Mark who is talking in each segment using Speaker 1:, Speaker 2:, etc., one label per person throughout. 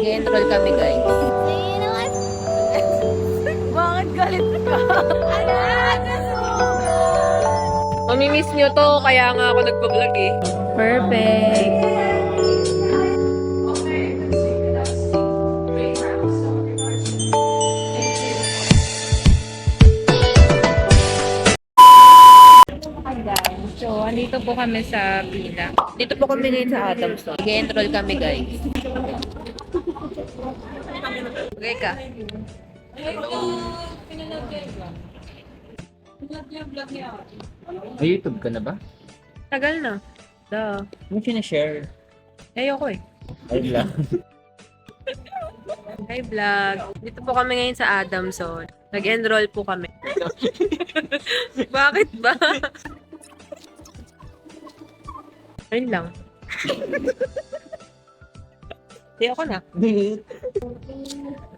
Speaker 1: Nag-enroll kami, guys.
Speaker 2: Bakit galit ka?
Speaker 1: Mamimiss nyo to, kaya nga ako nagpa-vlog eh. Perfect.
Speaker 2: Hi guys. So, andito po kami sa pila.
Speaker 1: Dito po kami ngayon sa Adamson. Nag-enroll kami, guys. Okay ka?
Speaker 3: May YouTube ka na ba?
Speaker 1: Tagal na. Duh.
Speaker 3: Ano sinashare?
Speaker 1: Ayoko eh.
Speaker 3: Ay lang.
Speaker 1: Hi vlog. Dito po kami ngayon sa Adamson. Nag-enroll po kami. Bakit ba? Ayun lang. Di ako na.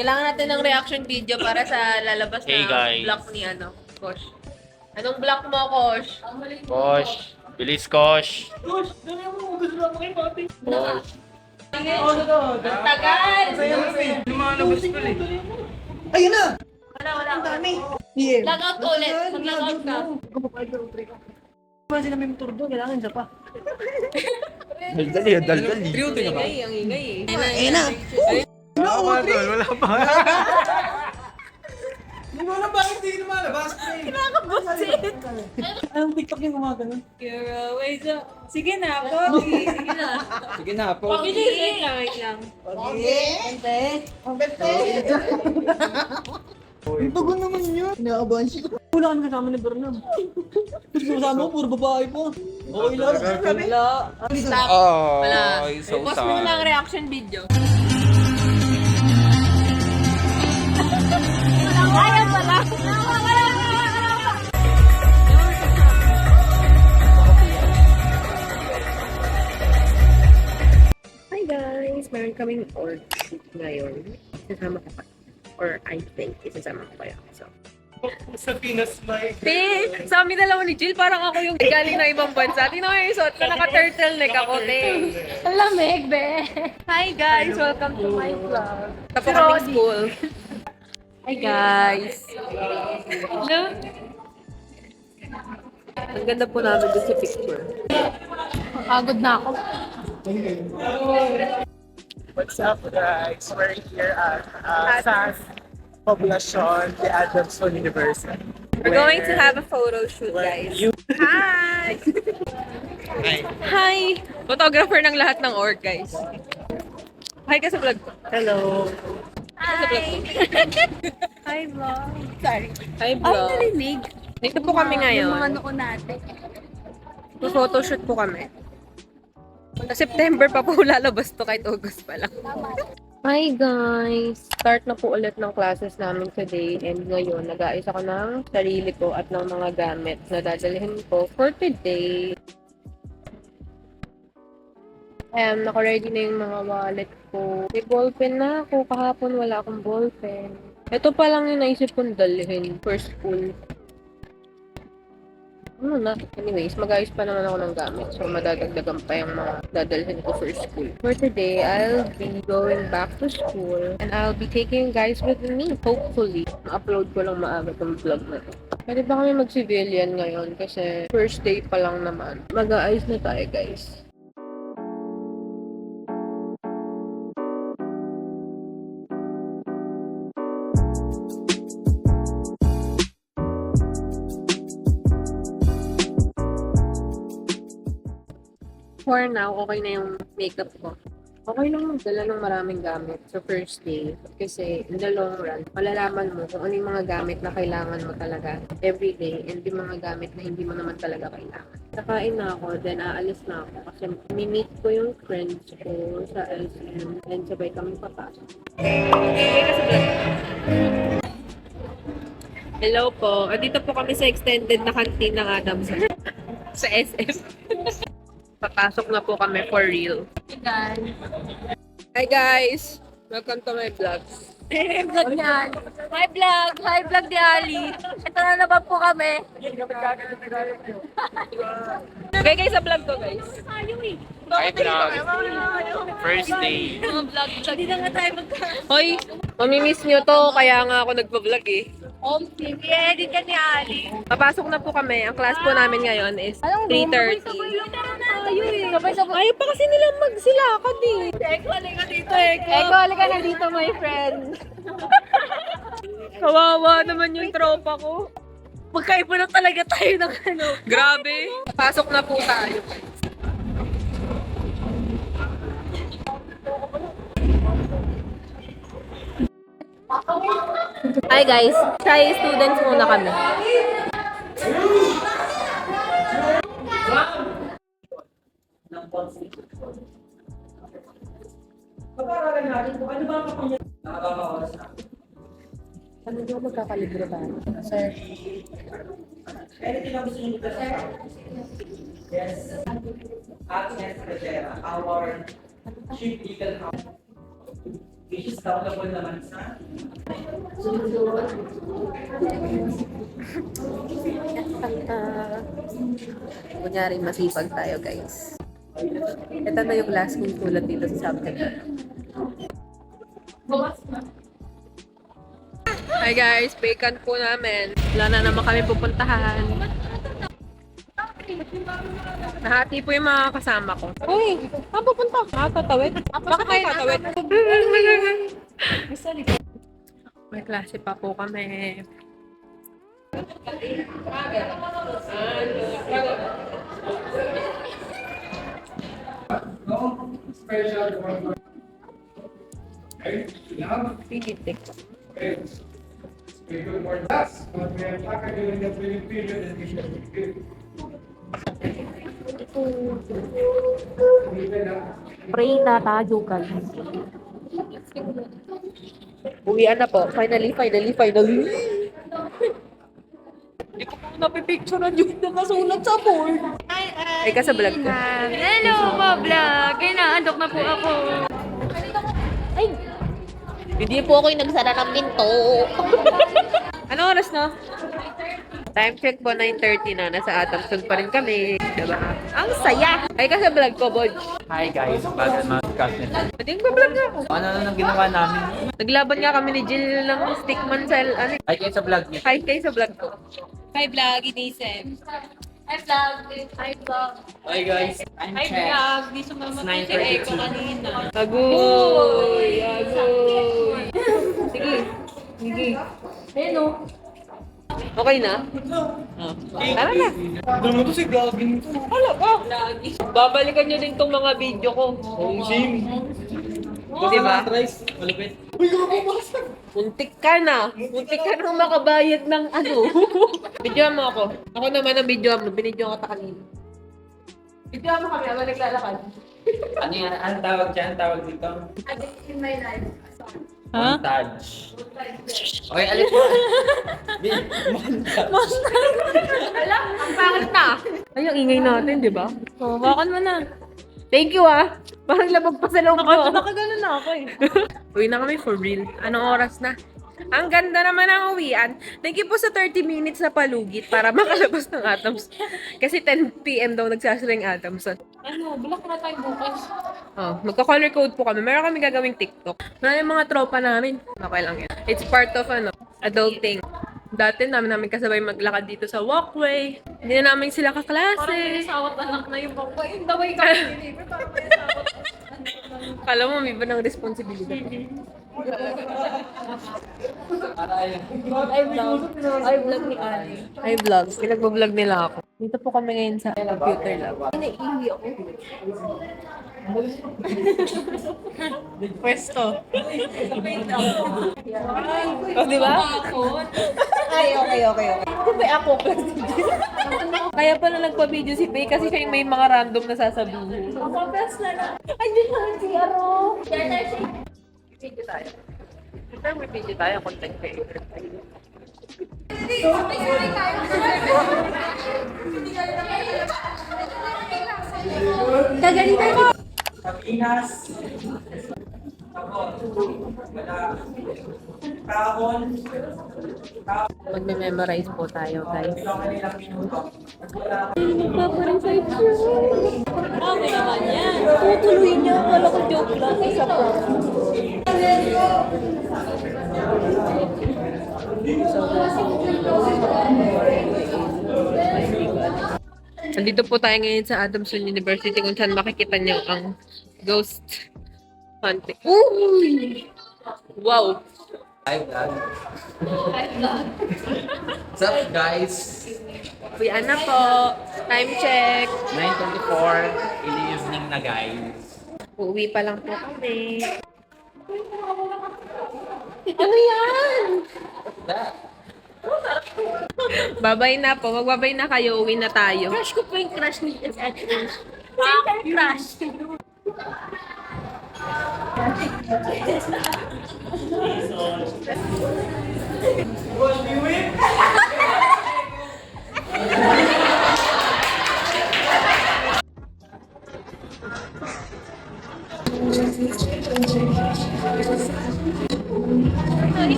Speaker 1: Kailangan natin ng reaction video para sa lalabas
Speaker 3: Hey,
Speaker 1: na
Speaker 3: guys.
Speaker 1: vlog ni Kosh. Anong vlog mo, Kosh?
Speaker 3: Kosh! Bilis, Kosh! Kosh!
Speaker 1: Ang tagal!
Speaker 4: Ayun na!
Speaker 1: Wala.
Speaker 4: Ang dami! Yeah.
Speaker 1: Logout ka ulit. Mag-logout ka.
Speaker 4: Ba sila may motor doon? Kailangan isa pa.
Speaker 3: Dali.
Speaker 1: Ang ingay eh.
Speaker 4: Ayun na!
Speaker 3: Wala pa.
Speaker 4: Hindi mo alam bakit hindi lumalabas.
Speaker 1: Kinakabusit.
Speaker 4: Anong TikTok yung gumagano?
Speaker 2: You're always a... Sige na, Pogi. Sige na.
Speaker 3: Sige na po.
Speaker 2: Pogi, wait lang.
Speaker 4: Ante! Ang bete! Ang bago naman yun. Nakaabahan siya. Wala kami kasama ni Bernam. Gusto ko kasama ko, puro babae po. Okay lang. Wala.
Speaker 1: Stop.
Speaker 3: Oh,
Speaker 1: Wala.
Speaker 3: so
Speaker 1: Post mo na lang reaction video.
Speaker 2: Ayaw pala.
Speaker 1: Hi guys! Meron kaming org shoot ngayon. Isasama ko pa. Or I think isasama ko kaya. So.
Speaker 3: Sa Pinas may...
Speaker 1: Sa amin dalawa ni Jill, parang ako yung galing na ibang bansa. Tingnan mo yung suot ko, naka-turtleneck ako, te.
Speaker 2: Ang lamig, be. Hi guys, welcome to my vlog.
Speaker 1: Tapos kami school. Hi guys!
Speaker 2: Hello?
Speaker 1: Ang ganda po namin doon sa picture.
Speaker 2: Pagod na ako.
Speaker 5: What's up, guys? We're here at SAS Poblacion, the Adamson University.
Speaker 1: We're going to have a photo shoot, guys. Hi! Hi! Photographer ng lahat ng org, guys. Hi ka sa vlog ko.
Speaker 5: Hello.
Speaker 1: Hi!
Speaker 2: Hi, vlog. Sorry.
Speaker 1: Hi,
Speaker 2: Ay,
Speaker 1: vlog.
Speaker 2: narinig.
Speaker 1: Dito po kami
Speaker 2: Yung mga
Speaker 1: ngayon.
Speaker 2: noo natin.
Speaker 1: Photoshoot po kami. Sa September pa po lalabas to kahit August pa lang. Hi guys! Start na po ulit ng classes namin today and ngayon nag-aayos ako ng sarili ko at ng mga gamit na dadalhin ko for today. Naka-ready na yung mga wallet ko. May ballpen na ako. Kahapon wala akong ballpen. Ito pa lang yung naisip kong dalhin for school. Ano na? Anyways, mag-ayos pa naman ako ng gamit. So, madadagdagan pa yung mga dadalhin ko for school. For today, I'll be going back to school and I'll be taking you guys with me. Hopefully, ma-upload ko lang maaga tong vlog na to. Pwede ba kami mag-civilian ngayon? Kasi first day pa lang naman. Mag-aayos na tayo, guys. For now, okay na yung makeup ko. Okay lang magdala ng maraming gamit sa first day. Kasi in the long run, malalaman mo kung ano yung mga gamit na kailangan mo talaga everyday and yung mga gamit na hindi mo naman talaga kailangan. Nakain na ako, then aalis na ako kasi mi-meet ko yung friends ko sa SM and sabay kami papasok. Okay, kasi vlog. Hello po. Dito po kami sa extended na canteen ng Adamson. Sa SM. Papasok na po kami for real.
Speaker 2: Hey guys.
Speaker 1: Hi guys! Welcome to my vlog.
Speaker 2: Vlog ni Ali. Hi vlog! Hi vlog ni Ali. Ito na naman po kami.
Speaker 1: Okay guys, sa vlog ko guys.
Speaker 3: Hi, vlog. First day.
Speaker 2: Mga vlog. Hindi na nga tayo magka-
Speaker 1: Hoy, mamimiss nyo to, kaya nga ako nagpa-vlog eh.
Speaker 2: Home team. I-edit ka ni Ali.
Speaker 1: Papasok na po kami. Ang class po namin ngayon is 3:30.
Speaker 2: Sabay-sabay.
Speaker 1: Ayaw pa kasi nila magsilakad eh.
Speaker 2: Eko, halika dito, Eko.
Speaker 1: Eko, halika na dito, my friend. Kawawa naman yung tropa ko.
Speaker 2: Magkaiba na talaga tayo ng ano.
Speaker 1: Grabe. Pasok na po tayo. Hi guys, Shy students muna kami. Ano di ko magkakalibro tayo? Sir.
Speaker 4: Yes. Agnes Rivera, our chief legal counsel, which is accountable naman sa
Speaker 1: Kunyari, masipag tayo guys. Ito na yung last kong sulat dito sa subject. Hi guys, vacant po namin. Wala na naman kami pupuntahan. Nahati po yung mga kasama ko. Uy, saan pupunta? Tatawid? Bakit kayo tatawid? May klase pa po kami. Pigitik.
Speaker 2: Pray na tayo, guys.
Speaker 1: Uwian na po. Finally. Hindi ko po napipicturean yung nakasulat sa board. Ay, ka sa vlog ko.
Speaker 2: Hello, ka-vlog. Kaya naandok na po ako. Ay!
Speaker 1: Hindi po ako yung nagsara ng pinto. Anong oras na? Time check po, 9:30 na. Nasa Adamson pa rin kami. Diba? Ang saya! Ay, ka sa vlog ko, Bodge.
Speaker 3: Hi guys, bago mga discuss nito.
Speaker 1: Pwede yung vlog nga ako.
Speaker 3: Ano na nang ginawa namin?
Speaker 1: Naglaban nga kami ni Jill ng stickman sa ano.
Speaker 3: Hi kayo sa vlog niya.
Speaker 1: Hi kayo sa vlog ko.
Speaker 2: Hi, vlog. Inisip. Hi, vlog. Hi, vlog.
Speaker 3: Hi guys, I'm
Speaker 2: Hi,
Speaker 3: Chef.
Speaker 2: vlog. Di sumama po si Eko kanina.
Speaker 1: Agoy! Agoy! Sige.
Speaker 2: Hello.
Speaker 1: Okay na? Oh. Tara na.
Speaker 3: Naman to si Gavin to.
Speaker 1: Wala ka. Babalikan nyo din tong mga video ko.
Speaker 3: Home gym.
Speaker 1: Diba?
Speaker 3: Rice, malupit.
Speaker 1: Muntik ka na. Muntik ka na makabayad ng ano. Videoan mo ako. Ako naman ang videoan mo. Binidyo ka ta kanina. Videoan mo kami habang naglalakad.
Speaker 3: Ano yan? Ang tawag dyan? Ang tawag dito?
Speaker 2: In my life.
Speaker 1: Ha?
Speaker 3: Montage. Okay, alis mo. Montage.
Speaker 1: Alam, ang pangit na. Ay, ang ingay natin, di ba?
Speaker 2: Oh, bakit mo na?
Speaker 1: Thank you ah. Parang labag pa sa loob ko.
Speaker 2: Nakagano na ako eh.
Speaker 1: Uwi na kami for real. Anong oras na? Ang ganda naman ang uwian. Thank you po sa 30 minutes na palugit para makalabas ng Atoms. Kasi 10 p.m. daw nagsasara yung Atomson.
Speaker 2: Ano, bulak na tayo bukas.
Speaker 1: Oh, magka-color code po kami. Meron kami gagawing TikTok. Wala yung mga tropa namin. Okay lang yan. It's part of adulting. Dati namin kasabay maglakad dito sa walkway. Hindi na namin sila
Speaker 2: Parang
Speaker 1: kaklase.
Speaker 2: minasawat anak na yung bangko. Yung daway ka. Parang minasawat
Speaker 1: Kala mo may iba ng responsibilidad.
Speaker 2: Ay, vlog ni Ali.
Speaker 1: Ay, vlog. Pinagbablog nila ako. Dito po kami ngayon sa computer lab.
Speaker 2: Naiiwi ako.
Speaker 1: Pwesto. Oh, di ba? Ay, okay. Di ba ako class Kaya pala nagpa-video si Faye kasi siya yung may mga random na sasabihin.
Speaker 2: Papas na lang.
Speaker 1: Andiyan na si Aro. Video tayo. Siyempre may video tayo, content creator tayo.
Speaker 2: Kagalitan ko.
Speaker 4: Sabinas.
Speaker 1: Magme-memorize po tayo, guys.
Speaker 2: Grabe naman yan. Tutuloy niya. Wala ko joke lang. Isa pa.
Speaker 1: Nandito po tayo ngayon sa Adamson University kung saan makikita niyo ang ghost hunting. Ooh! Wow!
Speaker 3: Hi, vlog. What's up, guys?
Speaker 1: Uwian na po. Time check.
Speaker 3: 9:24 in the evening na, guys.
Speaker 1: Uuwi pa lang po kami. Ano yan?
Speaker 3: That.
Speaker 1: Babay na po. Magbabay na kayo. Uwi na tayo.
Speaker 2: Crush ko po yung crush ni S.H. Crush.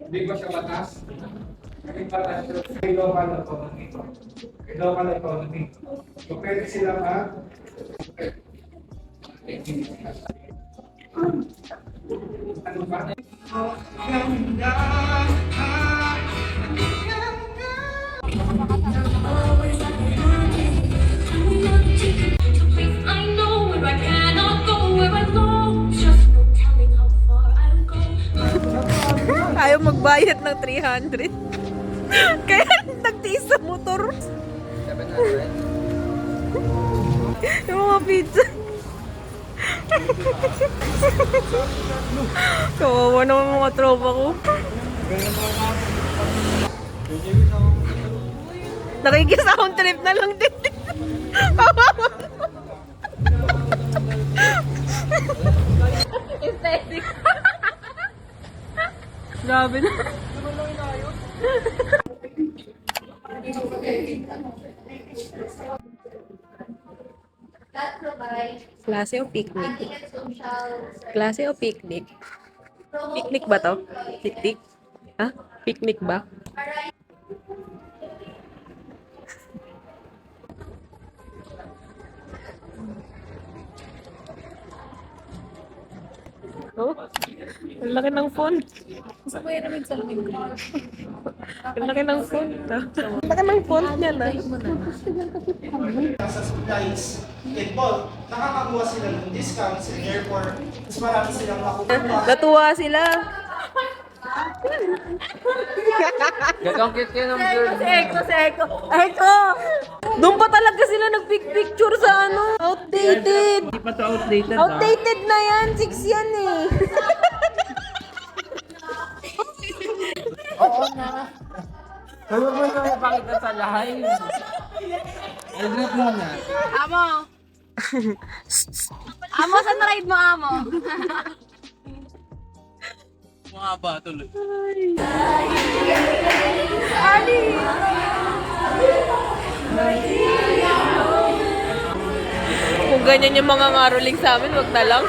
Speaker 6: Hindi ko siya batas. Naging batas siya sa local economy. Local economy. So, pwede sila ano ba?
Speaker 7: I know where I cannot go, where I go. Just no telling how far I'll go.
Speaker 1: Ayaw magbayad ng 300. Kaya nagtiis sa motor.
Speaker 3: 700.
Speaker 1: Yung mga pizza. Kawawa naman mga tropa ko. Nakikis-sound trip na lang din. Kawawa. Aesthetic. Grabe na. Klase o picnic? Klase o picnic? Picnic ba to? Picnic? Ha? Picnic ba? Oh, ang laki ng font.
Speaker 2: Gusto ko yan sa lamig ko.
Speaker 1: Ang laki ng font. Ang laki ng font niya na.
Speaker 5: Sa supplies and bulk, nakakakuha sila ng discounts in airport. Mas marami silang makukuha.
Speaker 1: Natuwa sila.
Speaker 3: Gagawin cute yun, girl.
Speaker 1: Eko! Doon pa talaga sila nag-picture sa ano. Outdated.
Speaker 3: Hindi pa to outdated,
Speaker 1: Outdated na yan. 6 yan eh.
Speaker 3: Huwag mo na ipakita sa live. Edit mo na.
Speaker 2: Amo. Amo, saan ride mo, Amo?
Speaker 3: Mga ba, tuloy.
Speaker 1: Kung ganyan yung mga ngaruling sa amin, wag na lang.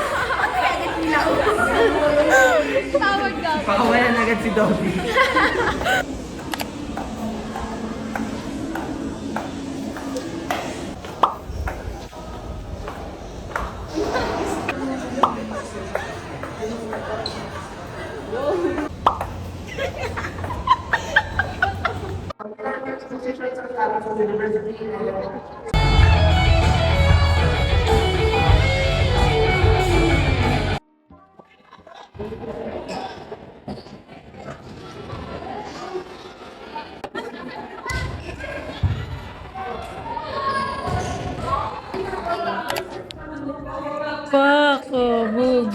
Speaker 2: Tawag ka.
Speaker 3: Pakawalan agad si Dobby.
Speaker 2: Kabog.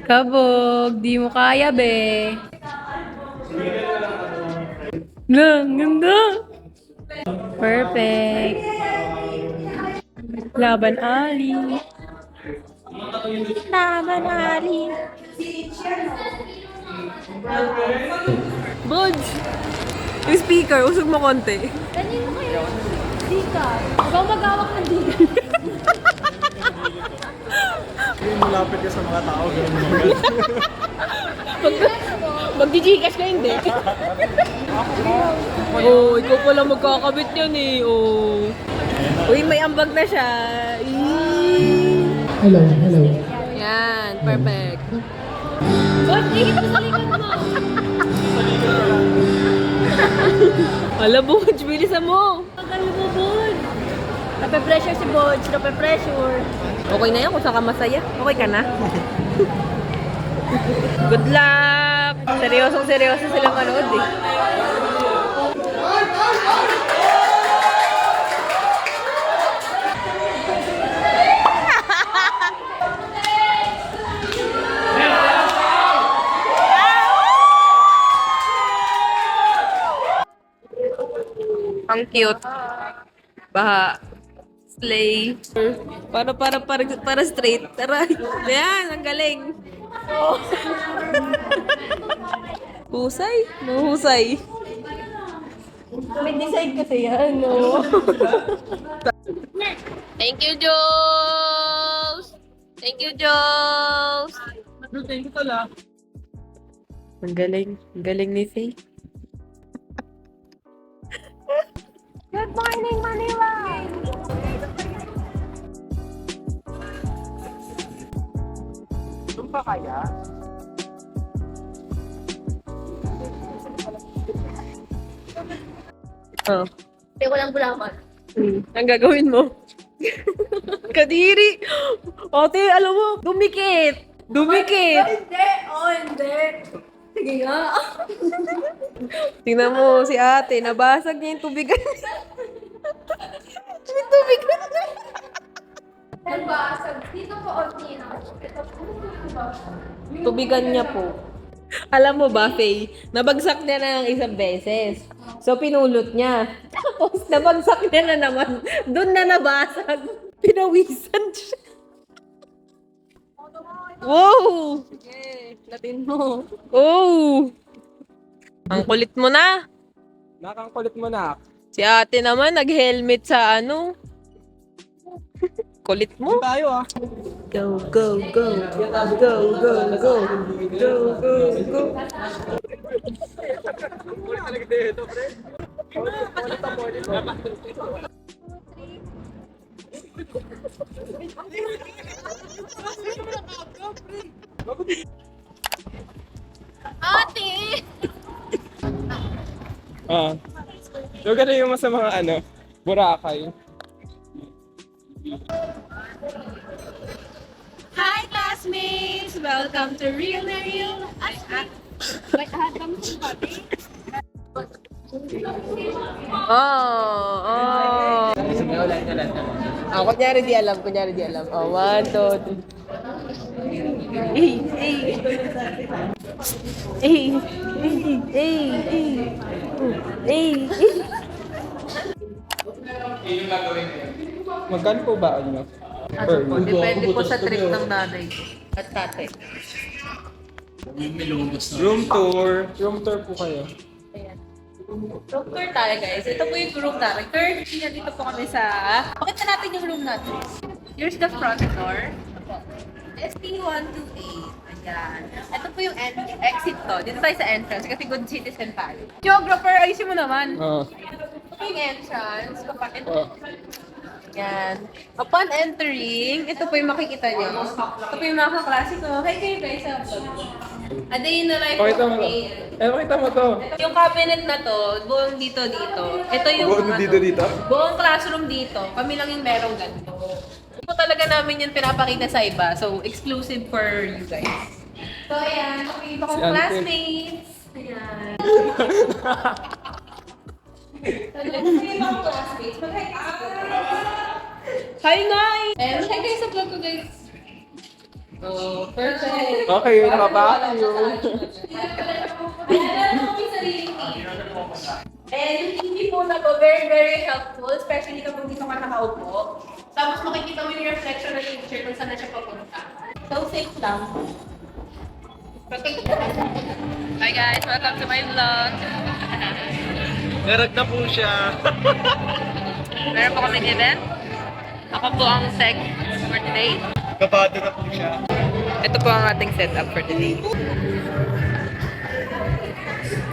Speaker 2: Kabog. Di mo kaya, be. Lang, ganda. Perfect. Laban Ali. Laban Ali.
Speaker 1: Buds! Yung speaker, usog mo konti.
Speaker 2: Ganyan mo kayo. Di ka. Ikaw magawak ng di ka.
Speaker 5: Yung malapit ka sa mga tao, gano'n mo.
Speaker 2: Magdi-gcash ka hindi. Oh, ikaw pala magkakabit yan eh. Oh. Uy, may ambag na siya.
Speaker 6: Hello, hello.
Speaker 2: Yan, perfect. Ba't ikita sa likod mo? Ala, Bodge, bilisan mo. Tagal mo, Bodge. Nape-pressure si Bodge, nape-pressure. Okay na yan kung saan ka masaya. Okay ka na? Good luck! Seryosong-seryoso sila manood eh. Ang cute. Baha. Slay. Para straight. Tara. Ayan, ang galing. Husay. Mahusay. May decide kasi yan, no? Thank you, Jules! Thank you, Jules!
Speaker 5: Thank you pala.
Speaker 2: Ang galing. Ang galing ni Faye. Good morning, Manila!
Speaker 5: Doon pa kaya?
Speaker 2: Oh.
Speaker 7: Hindi ko lang bulakan.
Speaker 2: Ang gagawin mo? Kadiri! Ate, alam mo, dumikit! Dumikit!
Speaker 7: Hindi! Oh, hindi! Sige nga.
Speaker 2: Tingnan mo si ate, nabasag niya yung tubigan niya. Yung tubigan niya.
Speaker 7: Nagbasag. Dito po, Ortina. Ito po.
Speaker 2: Tubigan niya po. Alam mo ba, Faye, nabagsak niya na ng isang beses. So, pinulot niya. Tapos, nabagsak niya na naman. Doon na nabasag. Pinawisan siya. Wow! Sige, latin mo. Oh! Ang kulit mo na.
Speaker 5: Nakangkulit mo na.
Speaker 2: Si ate naman, nag-helmet sa ano. Kulit mo.
Speaker 5: Tayo ah.
Speaker 2: Go, go, go. Go, go, go. Go, go, go.
Speaker 7: Ate!
Speaker 5: Yung gano'n yung sa mga ano, Boracay.
Speaker 7: Hi, classmates! Welcome to Real na Real. Wait, welcome to Pati.
Speaker 2: Oh. Kunyari di alam, kunyari di alam. Oh, 1, 2, 3.
Speaker 5: Magkano po ba ano?
Speaker 2: Depende po sa trip ng nanay ko at tatay.
Speaker 5: Room tour. Room tour po kayo.
Speaker 2: Room tour tayo, guys. Ito po yung room natin. Currently, nandito po kami sa... Pakita natin yung room natin. Here's the front door. ST128. Ayan. Ito po yung exit to. Dito tayo sa entrance kasi good citizen tayo. Geographer, ayusin mo naman. Ito po yung entrance. Kapatid. Yan. Upon entering, ito po yung makikita nyo. Ito po yung mga kaklase ko. Hi kayo guys sa vlog. A day in the life
Speaker 5: Pakita mo
Speaker 2: of
Speaker 5: to.
Speaker 2: me.
Speaker 5: Pakita mo to.
Speaker 2: Yung cabinet na to, buong dito. Ito yung
Speaker 5: Buong dito?
Speaker 2: buong classroom dito. Kami lang yung merong ganito. Hindi po talaga namin yung pinapakita sa iba. So, exclusive for you guys. So, ayan. Okay, iba kong
Speaker 5: Si Ante.
Speaker 2: classmates. Ayan. So, let's see iba kong classmates. Mag-hi kayo sa vlog. Hi, guys! Ayan, mag-hi kayo sa vlog ko, guys. Oh, perfect.
Speaker 5: Okay, nakaback you.
Speaker 2: Ayan po yung sarili ko. And yung hindi po na po, very, very helpful, especially kapag dito ka nakaupo. Tapos makikita mo yung reflection ng teacher kung saan na siya papunta. So, safe lang. Okay. Hi guys, welcome to my vlog.
Speaker 5: Narag na po siya.
Speaker 2: Meron po kaming event. Ako po ang tech for today.
Speaker 5: Kabado na po siya.
Speaker 2: Ito po ang ating setup for today.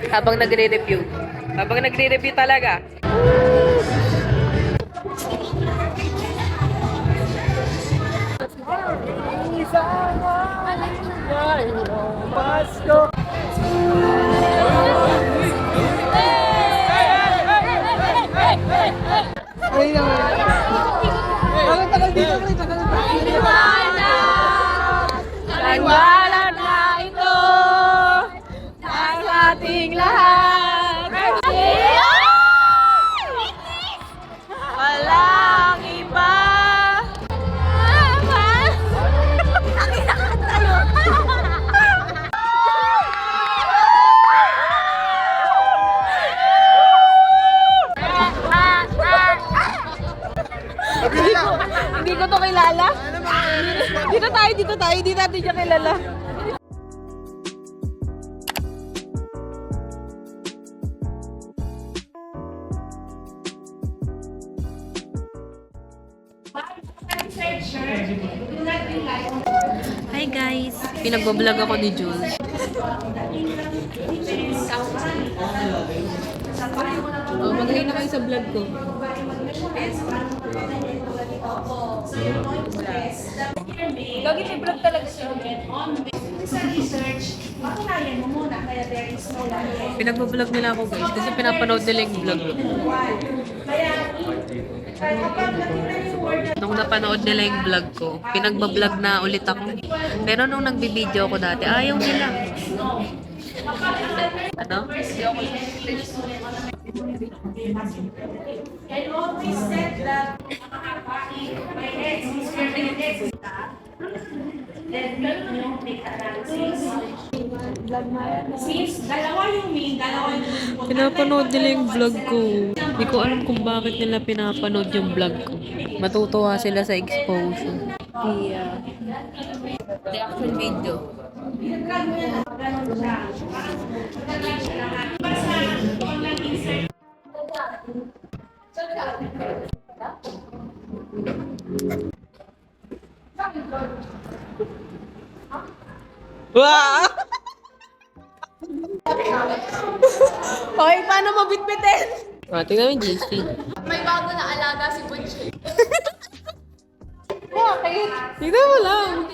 Speaker 2: Habang nagre-review. Habang nagre-review talaga. Nagbalag na ito ang ating lahat. Walang iba. Hindi ko to kilala. Dito tayo, hindi natin siya kilala. Hi guys! Pinagbablog ako ni Jules. Oh, mag-hi na kayo sa vlog ko. Lagi may vlog talaga siya. Pinagbablog nila ako guys kasi pinapanood nila yung vlog ko. Nung napanood nila yung vlog ko, pinagbablog na ulit ako. Pero nung nagbibideo ako dati, ayaw nila. Ano? Pinapanood nila yung vlog ko. Hindi ko alam kung bakit nila pinapanood yung vlog ko. Matutuwa sila sa exposure. Yeah. Reaction video. Wow! Okay, paano mabitbitin? Tingnan mo yung JC.
Speaker 7: May bago na alaga si Bunchi.
Speaker 2: Bakit? Tingnan mo lang.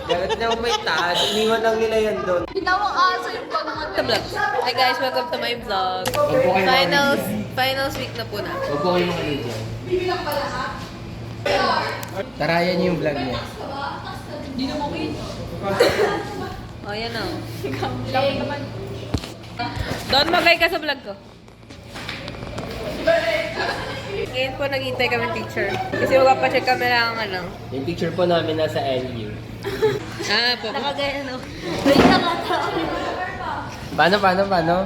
Speaker 3: Galit niya may taas. Iniwan lang nila yan doon.
Speaker 7: Ginawang aso yung pag-mga
Speaker 2: Sa vlog. Hi guys, welcome to my vlog. Finals week na po na.
Speaker 3: Huwag po kayo makinig dyan. Tarayan niyo yung vlog niya.
Speaker 2: Oh, yan o. Doon magay ka sa vlog ko. Ngayon po naghintay kami teacher. Kasi magpapacheck kami lang ano.
Speaker 3: Yung picture po namin nasa LU.
Speaker 2: Po.
Speaker 7: Nakagaya, no?
Speaker 3: Paano?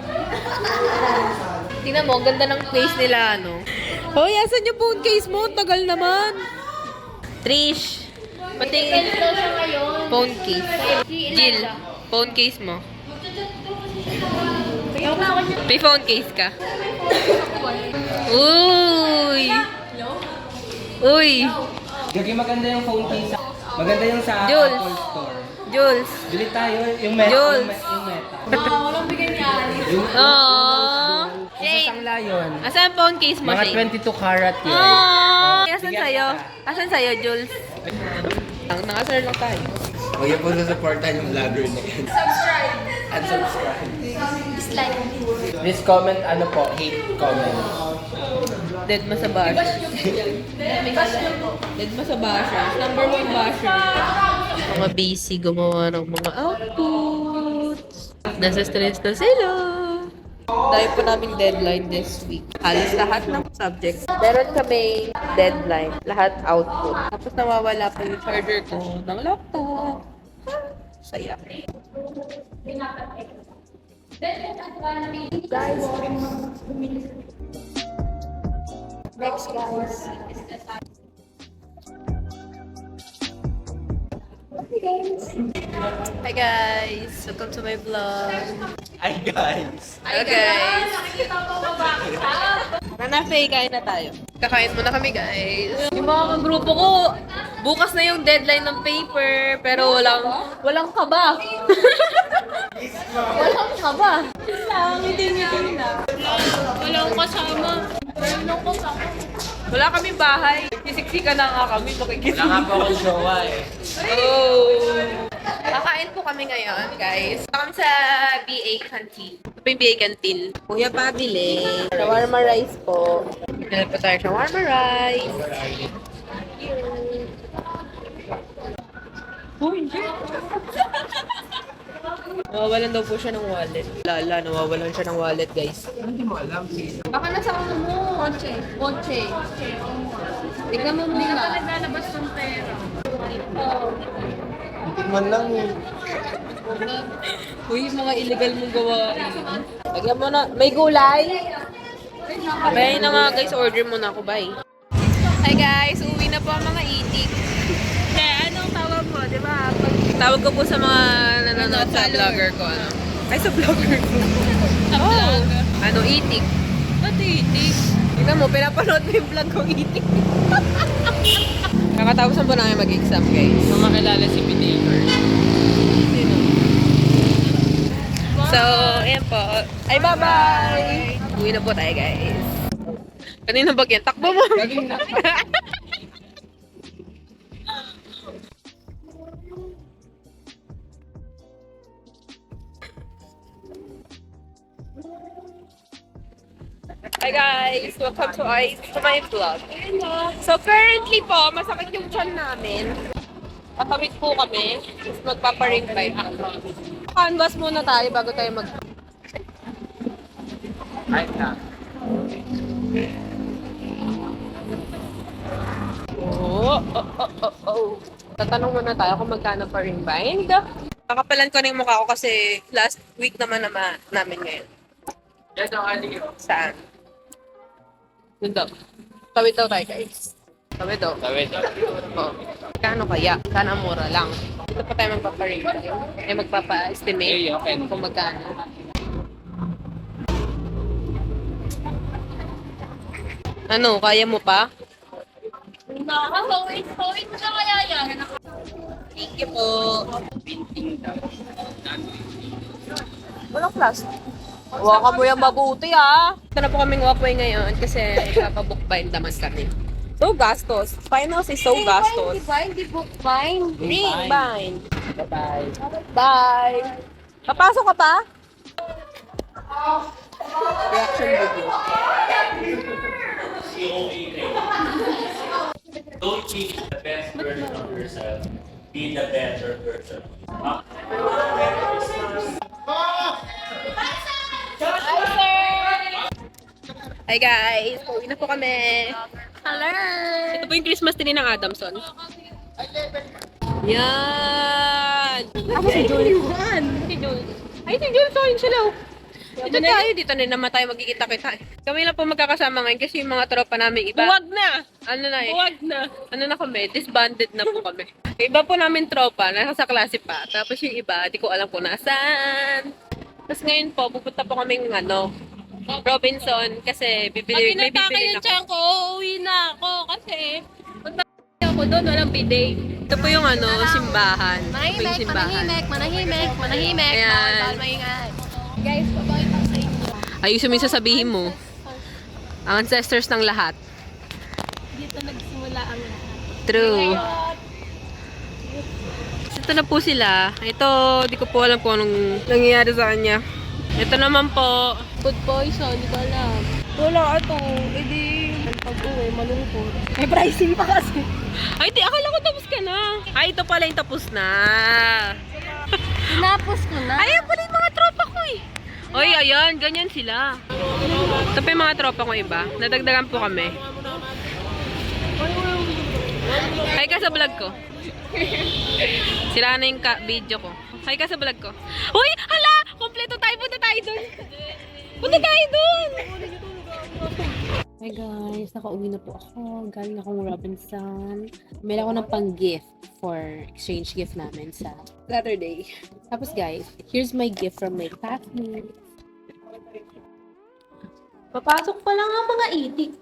Speaker 2: Tingnan mo, ang ganda ng face nila ano. Hoy, asan yung phone case mo? Tagal naman. Trish. Pati phone case. Jill, phone case mo. May phone case ka. Uy! Uy!
Speaker 3: Gagi maganda yung phone case. Maganda yung sa
Speaker 2: Jules.
Speaker 3: Apple Store.
Speaker 2: Jules.
Speaker 3: Bili tayo yung meta.
Speaker 2: Jules.
Speaker 3: Yung meta.
Speaker 7: Walang bigay ni Ali.
Speaker 2: Aww.
Speaker 3: Yung sangla yun.
Speaker 2: Asan ang phone case mo,
Speaker 3: Mga
Speaker 2: Shane?
Speaker 3: 22 karat yun.
Speaker 2: Aww. Asan
Speaker 3: Sige,
Speaker 2: sa'yo?
Speaker 3: kita.
Speaker 2: Asan sa'yo, Jules? Nakasar lang tayo.
Speaker 3: Huwag niyo po supportan yung vlogger na yan.
Speaker 7: Subscribe.
Speaker 3: Unsubscribe.
Speaker 7: Dislike.
Speaker 3: Please comment ano po, hate comment.
Speaker 2: Dead mo sa basher. Dead mo sa basher. Number 1 basher. Mga busy gumawa ng mga outputs. Nasa stress na sila. Dahil po namin deadline this week. Halos lahat ng subjects. Meron kami deadline. Lahat output. Tapos nawawala pa yung charger ko ng laptop. Saya.
Speaker 7: Next, guys.
Speaker 2: Hi guys! Welcome to my vlog.
Speaker 3: Hi guys!
Speaker 2: Hi guys! Nana Faye, kain na tayo. Kakain muna kami, guys. Yung mga grupo ko, bukas na yung deadline ng paper, pero walang kaba. Walang kaba. Hindi lang. Walang kasama. Wala kaming bahay. Sisiksikan na nga kami. Makikita.
Speaker 3: Wala nga po akong jowa eh.
Speaker 2: Oh! Kakain po kami ngayon, guys. Kami sa BA Canteen. Ito po yung BA Canteen. Kuya pabili. Shawarma rice po. Bili po tayo shawarma rice. Nawawalan daw po siya ng wallet. Lala, nawawalan siya ng wallet, guys.
Speaker 7: Baka nasa ano mo. Kotse. Tignan mo muna. Hindi ka naglalabas ng pera.
Speaker 5: Tingnan lang eh.
Speaker 2: Uy, mga illegal mong gawain. Lagyan mo na. May gulay. Bye na nga, guys. Order muna ako. Bye. Hi, guys. Uwi na po ang mga itik. Kaya, anong tawag mo? Diba? Tawag ko po sa mga nanonood sa vlogger ko. Ano? Ay, sa vlogger ko. Oh. Ano, itik. Ba't itik? Tingnan mo, pinapanood mo yung vlog ko, itik. Kakatapos na po namin mag-exam, guys.
Speaker 3: Kung makilala si Peter.
Speaker 2: Sino? So, ayan po. Ay, bye-bye! Uwi na po tayo, guys. Kanina ba yan? Takbo mo! Hi guys! Welcome to my vlog. So currently po, masakit yung tiyan namin. Patawid po kami. Tapos magpaparing bike. Canvas muna tayo bago tayo mag...
Speaker 3: Ay, na.
Speaker 2: Tatanong muna tayo kung magkano pa ring bind. Nakapalan ko na yung mukha ko kasi last week naman namin ngayon.
Speaker 3: Yan ang ating
Speaker 2: Saan? Doon daw. Tawid daw tayo, guys. Tawid daw.
Speaker 3: tawid.
Speaker 2: Oh. Kano kaya? Sana mura lang. Dito pa tayo magpaparing tayo. Eh, magpapa-estimate
Speaker 3: Okay.
Speaker 2: kung magkano. Ano, kaya mo pa?
Speaker 7: Nakakawin mo na kaya yan.
Speaker 2: Thank you po. Walang plastic. Huwag mo yung mabuti ah. Ito na po kaming walkway ngayon kasi ipapabookbind naman kami. So gastos. Finals is so gastos.
Speaker 7: Hindi bookbind.
Speaker 2: Ring bind.
Speaker 3: Bye-bye.
Speaker 2: Bye! Papasok ka pa? Reaction video.
Speaker 8: Don't be the best version of yourself. Be the better version.
Speaker 2: Hi guys! Pauwi na po kami.
Speaker 7: Hello!
Speaker 2: Ito po yung Christmas tree ng Adamson. Yan! Ako si Julie. Si Julie. Ay, si Julie. Sorry sila. Dito tayo. Dito na naman tayo magkikita-kita. Kami lang po magkakasama ngayon kasi yung mga tropa namin iba. Buwag na! Ano na eh? Buwag na. Ano na kami? Disbanded na po kami. Iba po namin tropa. Nasa klase pa. Tapos yung iba, di ko alam kung nasaan. Tapos ngayon po, pupunta po kaming Robinson kasi may bibili na ako.
Speaker 7: Uwi na ako kasi ako doon, walang bidet.
Speaker 2: Ito po yung simbahan. Ito po yung simbahan.
Speaker 7: Manahimik.
Speaker 2: Ayan.
Speaker 7: Bawal maingay. Guys, papakita ko sa inyo.
Speaker 2: Ayusin mo yung sasabihin mo. Ang ancestors ng lahat.
Speaker 7: Dito nagsimula ang lahat.
Speaker 2: True. Ito na po sila. Ito, di ko po alam kung anong nangyayari sa kanya. Ito naman po.
Speaker 7: Food poison, hindi ko alam.
Speaker 2: Wala ito. Edi,
Speaker 7: Pag-uwi, malungkot. May pricing pa kasi.
Speaker 2: ay, di, akala ko tapos ka na. Ay, ito pala yung tapos na.
Speaker 7: Tinapos ko na.
Speaker 2: Ayan pala yung mga tropa ko eh. Oy, ayan, ganyan sila. Ito pa yung mga tropa ko iba. Nadagdagan po kami. Hi ka sa vlog ko. Sira na yung video ko. Hi ka sa vlog ko. Uy, hala! Kompleto tayo. Punta tayo dun. Punta tayo dun!
Speaker 1: Hi guys, nakauwi na po ako. Galing akong Robinson. Meron ako ng pang-gift for exchange gift namin sa Saturday. Tapos guys, here's my gift from my classmates.
Speaker 7: Papasok pa lang ang mga itik.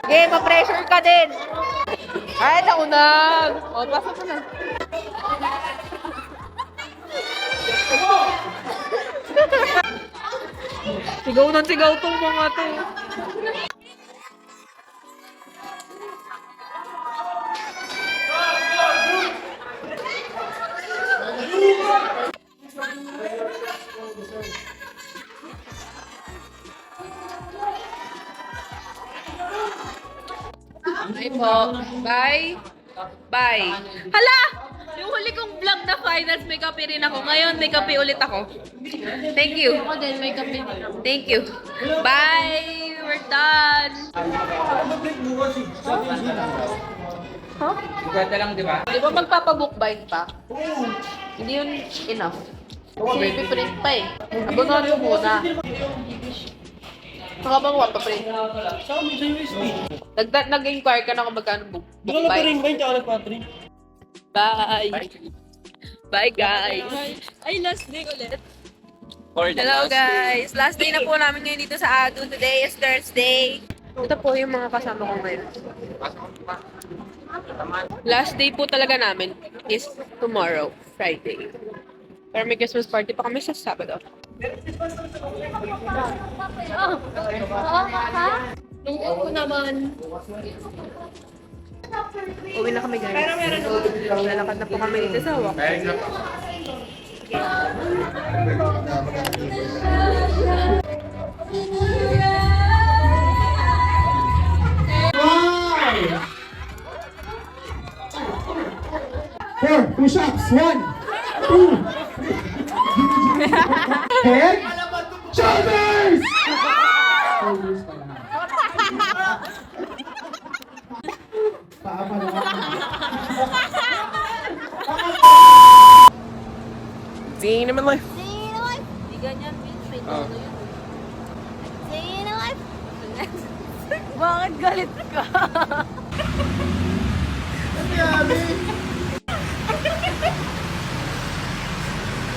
Speaker 2: Okay, ma-pressure ka din. Ay, naunag. O, pasok ko na. Sigaw ng sigaw tong mga to. Bye po. Bye. Bye. Hala! Yung huli kong vlog na finals, may kape rin ako. Ngayon, may kape ulit ako. Thank you.
Speaker 7: Ako din, may kape.
Speaker 2: Thank you. Bye! We're done!
Speaker 3: Ganda lang, di ba?
Speaker 2: Di ba magpapabookbind pa? Hindi yun enough. Kasi ipiprint pa eh. Abonan mo muna. Saka ba mapaprint?
Speaker 4: Saka mo sa USB.
Speaker 2: Nag-inquire ka na kung magkano
Speaker 4: Hindi ko na pa rin
Speaker 2: bookbind.
Speaker 4: ba yung tsaka nagpa-print?
Speaker 2: Bye! Bye guys!
Speaker 7: Ay, last day ulit.
Speaker 2: Hello guys! Last day na po namin ngayon dito sa Adu. Today is Thursday. Ito po yung mga kasama ko ngayon. Last day po talaga namin is tomorrow, Friday. Pero may Christmas party pa kami sa Sabado.
Speaker 7: Lungkot ko naman.
Speaker 2: Uwi na kami guys. Lalakad na po kami dito sa walk.
Speaker 5: Four push-ups. 1, 2, head, shoulders! Paa pa naman.
Speaker 3: Singing naman life.
Speaker 2: Hindi ganyan, bitch. May
Speaker 3: Oh.
Speaker 2: tono yun.
Speaker 7: Bakit galit ka?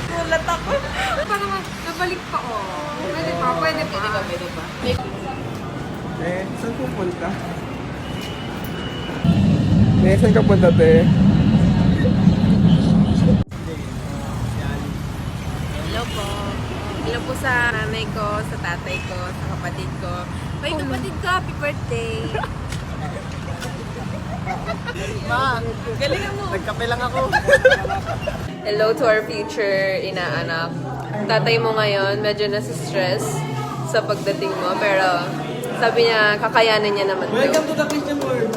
Speaker 2: Gulat ako.
Speaker 1: Nabalik pa, oh. Pwede pa, pwede pa.
Speaker 2: Pwede pa.
Speaker 5: Saan pupunta? Saan ka punta, te?
Speaker 2: Hello po. Hello po sa nanay ko, sa tatay ko, sa kapatid ko. May kapatid ko, happy birthday. Ma, galingan mo.
Speaker 5: Nagkape lang ako.
Speaker 2: Hello to our future inaanak. Tatay mo ngayon, medyo nasa-stress sa pagdating mo, pero sabi niya, kakayanin niya naman to.
Speaker 4: Welcome to the Christian world.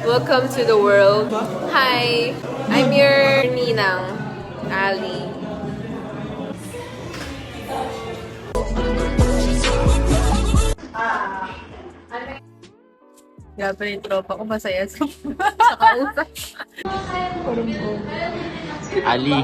Speaker 2: Welcome to the world. Hi, I'm your ninang, Ali. Grabe yung tropa ko, masaya sa kausap.
Speaker 3: Ali.